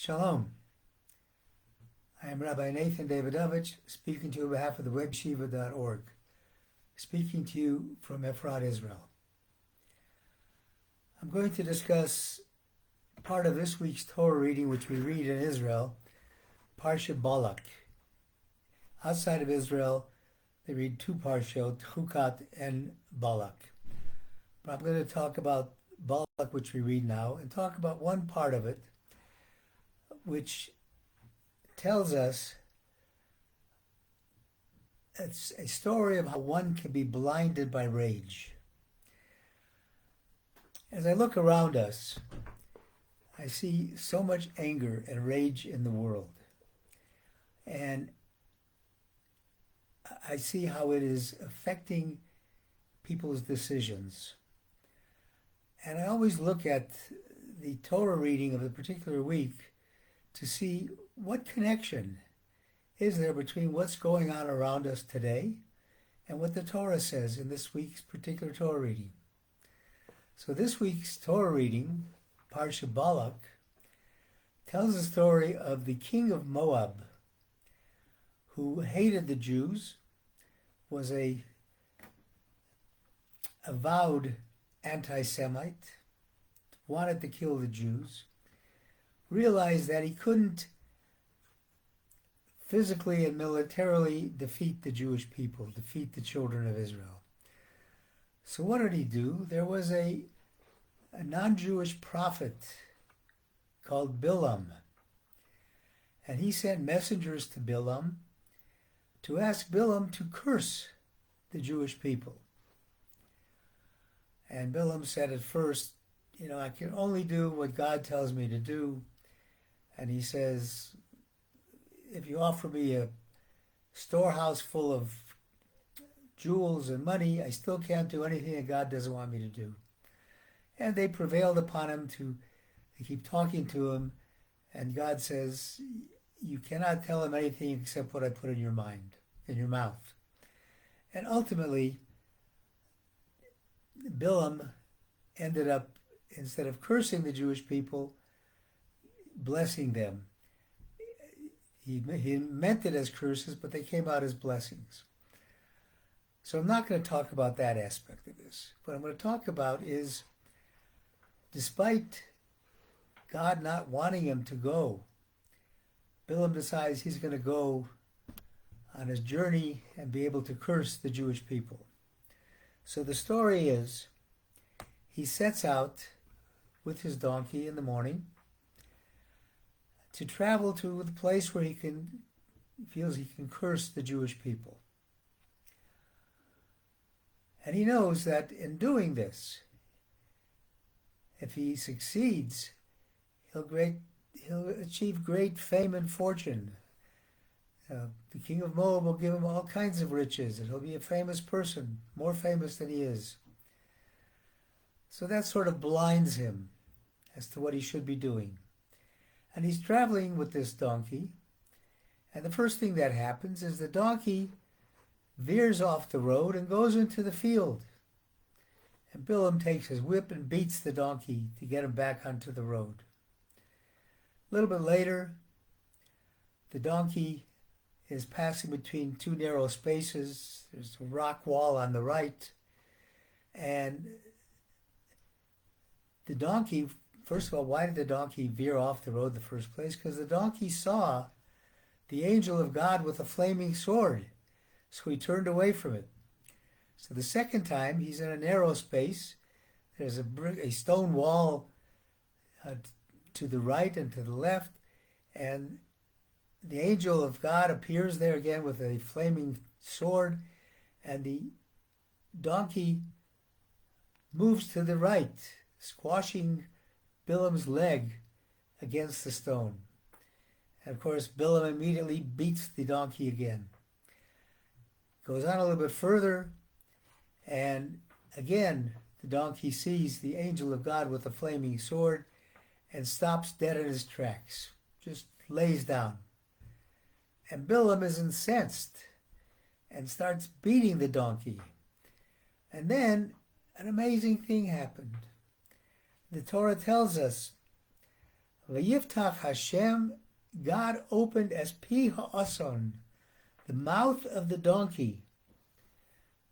Shalom. I am Rabbi Nathan Davidovich, speaking to you on behalf of the webshiva.org, speaking to you from Efrat, Israel. I'm going to discuss part of this week's Torah reading, which we read in Israel, Parsha Balak. Outside of Israel, they read two parshot, Chukat and Balak. But I'm going to talk about Balak, which we read now, and talk about one part of it, which tells us it's a story of how one can be blinded by rage. As I look around us, I see so much anger and rage in the world. And I see how it is affecting people's decisions. And I always look at the Torah reading of the particular week to see what connection is there between what's going on around us today and what the Torah says in this week's particular Torah reading. So this week's Torah reading, Parsha Balak, tells the story of the king of Moab, who hated the Jews, was a avowed anti-Semite, wanted to kill the Jews, realized that he couldn't physically and militarily defeat the Jewish people, defeat the children of Israel. So what did he do? There was a non-Jewish prophet called Balaam, and he sent messengers to Balaam to ask Balaam to curse the Jewish people. And Balaam said at first, I can only do what God tells me to do. And he says, if you offer me a storehouse full of jewels and money, I still can't do anything that God doesn't want me to do. And they prevailed upon him they keep talking to him. And God says, you cannot tell him anything except what I put in your mind, in your mouth. And ultimately, Balaam ended up, instead of cursing the Jewish people, blessing them. He meant it as curses, but they came out as blessings. So I'm not going to talk about that aspect of this. What I'm going to talk about is, despite God not wanting him to go, Balaam decides he's going to go on his journey and be able to curse the Jewish people. So the story is, he sets out with his donkey in the morning to travel to the place where he feels he can curse the Jewish people. And he knows that in doing this, if he succeeds, he'll achieve great fame and fortune. The king of Moab will give him all kinds of riches, and he'll be a famous person, more famous than he is. So that sort of blinds him as to what he should be doing. And he's traveling with this donkey, and the first thing that happens is the donkey veers off the road and goes into the field. And Balaam takes his whip and beats the donkey to get him back onto the road. A little bit later, the donkey is passing between two narrow spaces. There's a rock wall on the right, and the donkey, first of all, why did the donkey veer off the road in the first place? Because the donkey saw the angel of God with a flaming sword, so he turned away from it. So the second time, he's in a narrow space. There's a stone wall to the right and to the left, and the angel of God appears there again with a flaming sword, and the donkey moves to the right, squashing Balaam's leg against the stone. And of course, Balaam immediately beats the donkey again. Goes on a little bit further, and again, the donkey sees the angel of God with a flaming sword and stops dead in his tracks, just lays down. And Balaam is incensed and starts beating the donkey. And then an amazing thing happened. The Torah tells us, V'yiftach Hashem, God opened as pi ha'ason, the mouth of the donkey.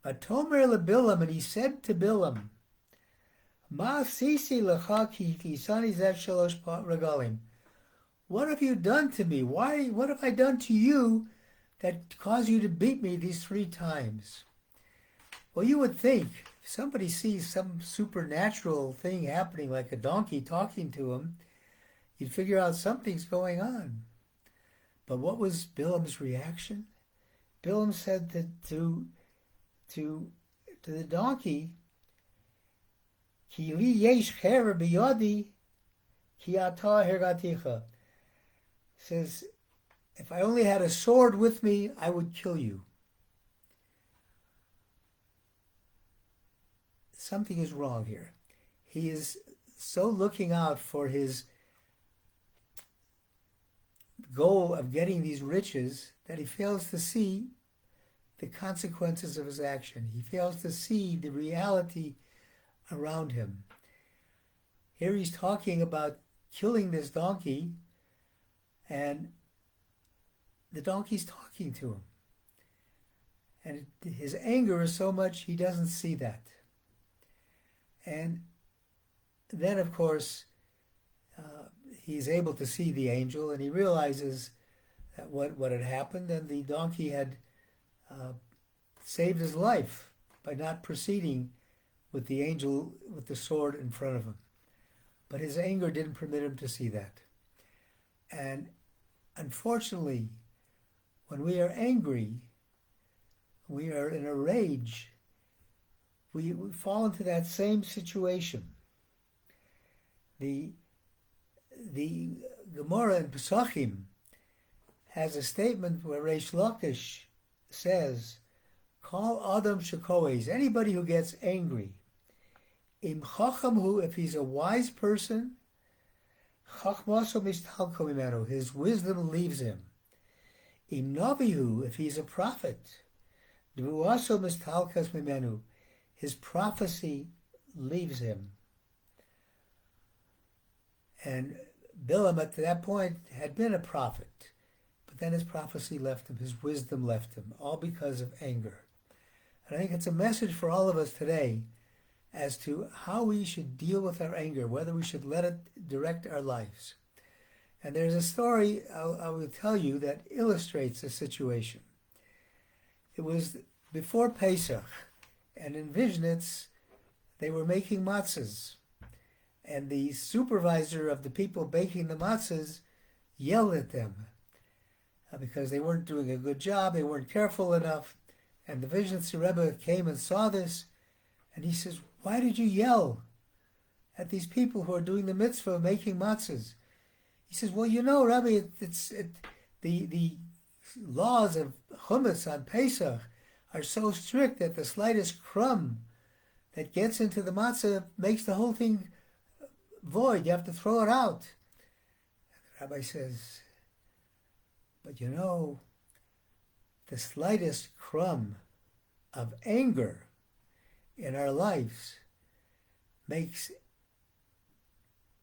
V'tomer leBalaam, and he said to Balaam, Ma sisi lecha ki kisani zev shalosh regalim. What have you done to me? What have I done to you that caused you to beat me these 3 times? Well, you would think if somebody sees some supernatural thing happening, like a donkey talking to him, you'd figure out something's going on. But what was Balaam's reaction? Balaam said to the donkey, Ki li yesh cherer biyadi, ki ata hergaticha. Says, if I only had a sword with me, I would kill you. Something is wrong here. He is so looking out for his goal of getting these riches that he fails to see the consequences of his action. He fails to see the reality around him. Here he's talking about killing this donkey, and the donkey's talking to him. And his anger is so much he doesn't see that. And then, of course, he's able to see the angel, and he realizes that what had happened, and the donkey had saved his life by not proceeding with the angel with the sword in front of him. But his anger didn't permit him to see that. And unfortunately, when we are angry, we are in a rage, we fall into that same situation. The Gemara in Pesachim has a statement where Reish Lakish says, Call Adam Shekoes, anybody who gets angry, Im Chachamhu, if he's a wise person, Chachmaso mistalko mimenu, his wisdom leaves him. Im Navihu, if he's a prophet, Dvuaso mistalkas mimenu, his prophecy leaves him. And Balaam at that point had been a prophet, but then his prophecy left him, his wisdom left him, all because of anger. And I think it's a message for all of us today as to how we should deal with our anger, whether we should let it direct our lives. And there's a story I will tell you that illustrates the situation. It was before Pesach, and in Vizhnitz, they were making matzahs. And the supervisor of the people baking the matzahs yelled at them because they weren't doing a good job, they weren't careful enough. And the Vizhnitzer Rebbe came and saw this, and he says, why did you yell at these people who are doing the mitzvah of making matzahs? He says, well, you know, Rabbi, the laws of chumetz on Pesach are so strict that the slightest crumb that gets into the matzah makes the whole thing void. You have to throw it out. And the rabbi says, but you know, the slightest crumb of anger in our lives makes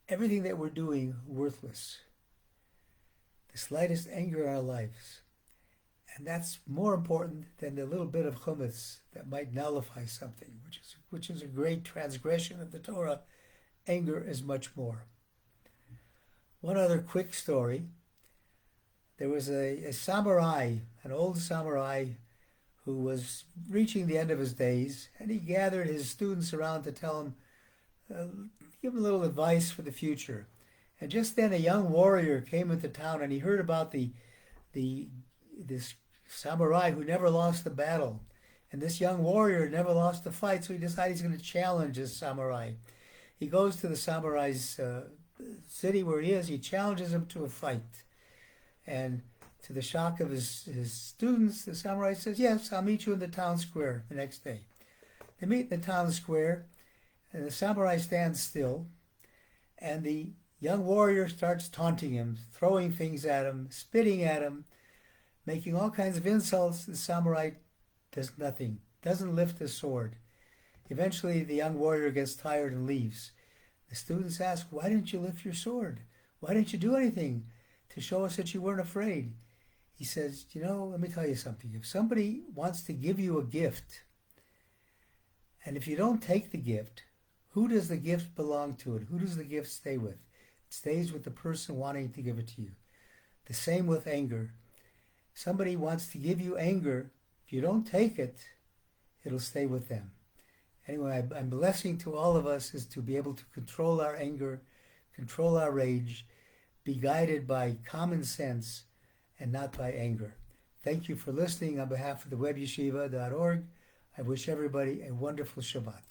everything that we're doing worthless. The slightest anger in our lives. And that's more important than the little bit of chumetz that might nullify something, which is a great transgression of the Torah. Anger is much more. One other quick story. There was a samurai, an old samurai, who was reaching the end of his days, and he gathered his students around to tell him, give him a little advice for the future. And just then a young warrior came into town, and he heard about this samurai who never lost a battle. And this young warrior never lost a fight, so he decided he's going to challenge this samurai. He goes to the samurai's city where he is. He challenges him to a fight. And to the shock of his students, the samurai says, yes, I'll meet you in the town square the next day. They meet in the town square, and the samurai stands still, and the young warrior starts taunting him, throwing things at him, spitting at him, making all kinds of insults. The samurai does nothing, doesn't lift his sword. Eventually, the young warrior gets tired and leaves. The students ask, why didn't you lift your sword? Why didn't you do anything to show us that you weren't afraid? He says, let me tell you something. If somebody wants to give you a gift, and if you don't take the gift, who does the gift belong to and who does the gift stay with? It stays with the person wanting to give it to you. The same with anger. Somebody wants to give you anger. If you don't take it, it'll stay with them. Anyway, I'm blessing to all of us is to be able to control our anger, control our rage, be guided by common sense and not by anger. Thank you for listening. On behalf of the webyeshiva.org, I wish everybody a wonderful Shabbat.